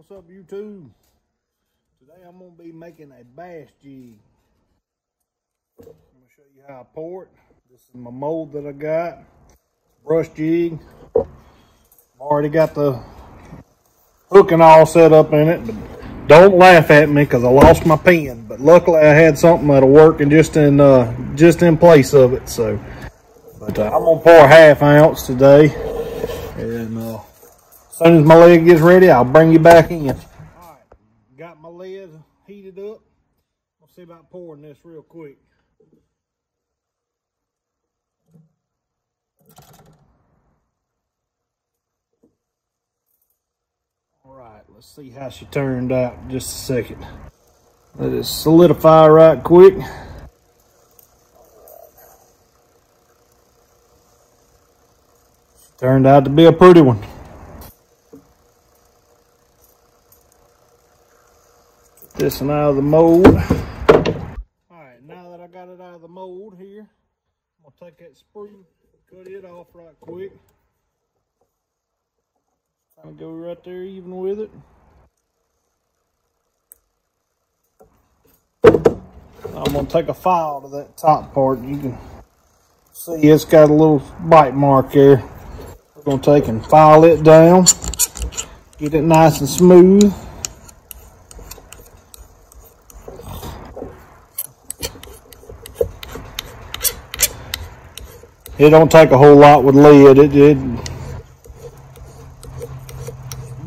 What's up, YouTube? Today I'm going to be making a bass jig. I'm going to show you how I pour it. This is my mold that I got. Brush jig. I've already got the hook and all set up in it, but don't laugh at me because I lost my pen. But luckily I had something that'll work and just in place of it. So, but I'm going to pour a 1/2 ounce today, and as soon as my lid gets ready, I'll bring you back in. All right, got my lid heated up. Let's see about pouring this real quick. All right, let's see how she turned out in just a second. Let it solidify right quick. She turned out to be a pretty one. This one out of the mold. Alright, now that I got it out of the mold here, I'm going to take that sprue, cut it off right quick. Kind of go right there even with it. I'm going to take a file to that top part. You can see it's got a little bite mark there. We're going to take and file it down, get it nice and smooth. It don't take a whole lot with lead. It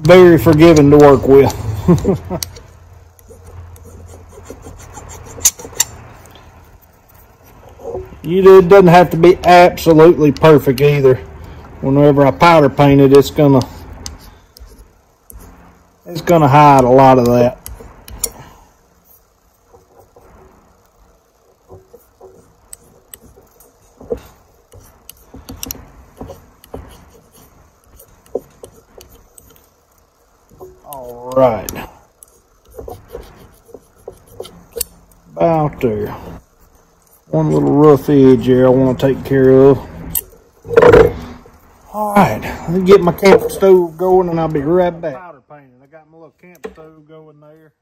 very forgiving to work with. It doesn't have to be absolutely perfect either. Whenever I powder paint it, it's gonna hide a lot of that. All right, about there. One little rough edge here I want to take care of. All right, let me get my camp stove going and I'll be right back. Powder painting. I got my little camp stove going there.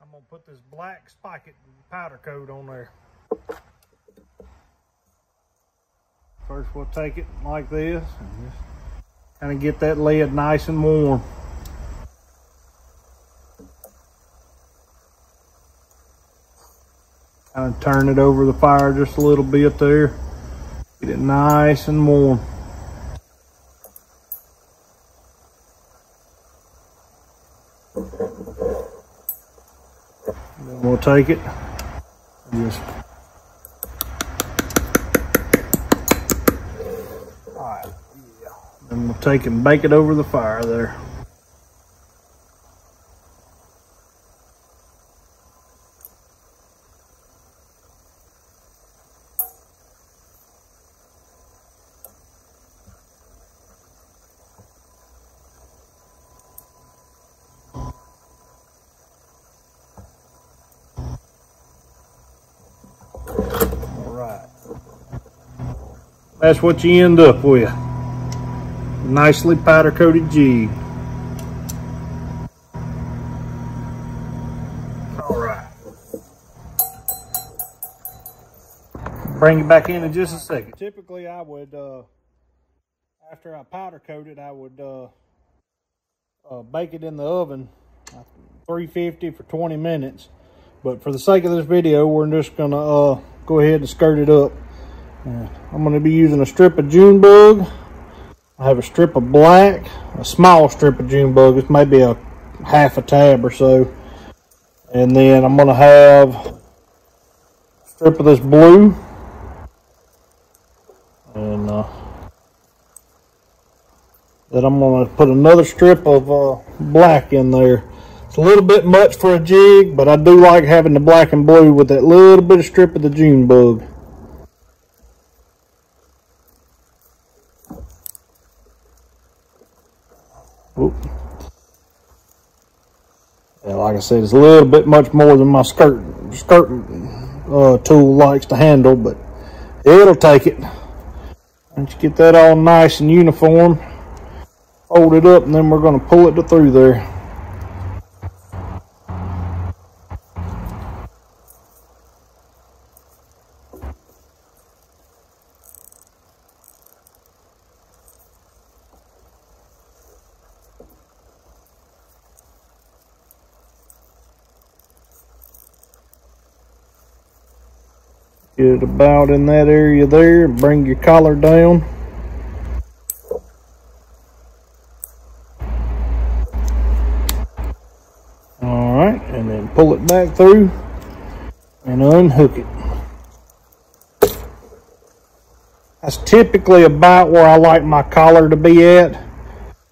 I'm gonna put this black Spike It powder coat on there. First we'll take it like this and just kind of get that lid nice and warm. Kind of turn it over the fire just a little bit there. Get it nice and warm. Then we'll take it and just, alright, yeah. Then we'll take and bake it over the fire there. That's what you end up with. Nicely powder coated jig. Alright. Bring it back in just a second. Typically I would, after I powder coat it, I would bake it in the oven, 350 for 20 minutes. But for the sake of this video, we're just gonna go ahead and skirt it up. I'm going to be using a strip of June bug. I have a strip of black, a small strip of June bug. It's maybe a 1/2 tab or so. And then I'm going to have a strip of this blue. And then I'm going to put another strip of black in there. It's a little bit much for a jig, but I do like having the black and blue with that little bit of strip of the June bug. Oop. Yeah, like I said, it's a little bit much more than my skirting tool likes to handle, but it'll take it. Once you get that all nice and uniform, fold it up, and then we're going to pull it through there. Get it about in that area there. Bring your collar down. Alright, and then pull it back through and unhook it. That's typically about where I like my collar to be at.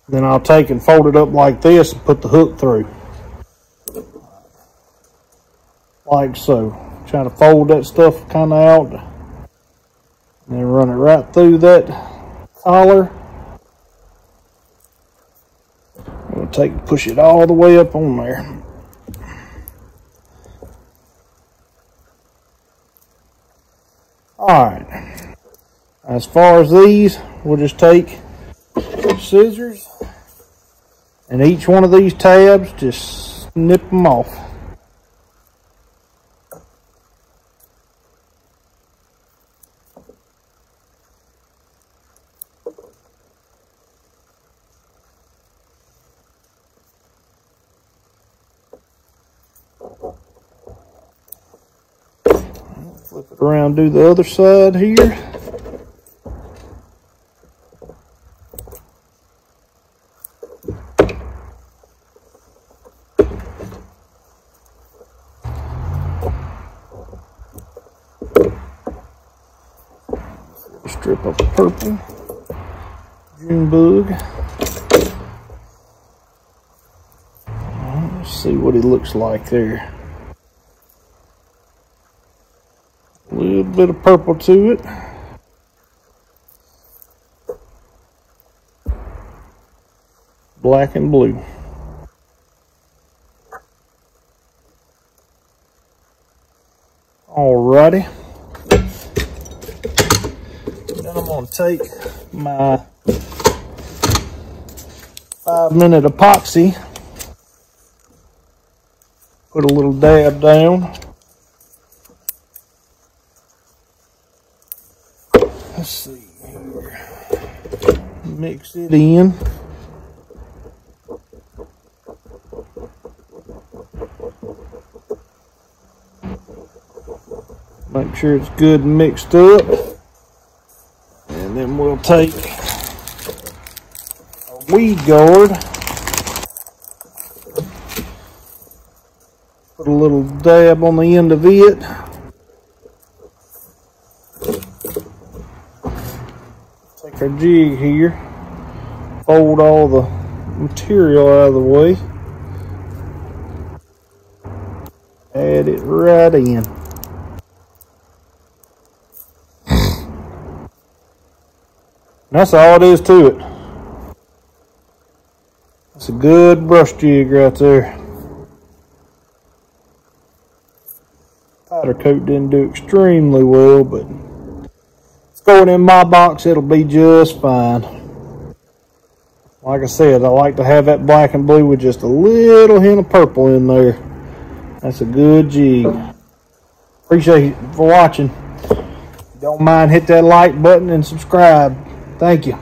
Then I'll take and fold it up like this and put the hook through. Like so. Try to fold that stuff kind of out. And then run it right through that collar. We'll take and push it all the way up on there. Alright. As far as these, we'll just take scissors and each one of these tabs, just snip them off. Flip it around, do the other side here. Strip of purple June bug. Let's see what he looks like there. A little bit of purple to it. Black and blue. Alrighty. Then I'm going to take my 5-minute epoxy, put a little dab down. Let's see here. Mix it in. Make sure it's good and mixed up. And then we'll take a weed guard, put a little dab on the end of it. Take our jig here, fold all the material out of the way, add it right in. That's all it is to it. That's a good brush jig right there. Powder coat didn't do extremely well, but it's going in my box, it'll be just fine. Like I said, I like to have that black and blue with just a little hint of purple in there. That's a good jig. Appreciate you for watching. If you don't mind, hit that like button and subscribe. Thank you.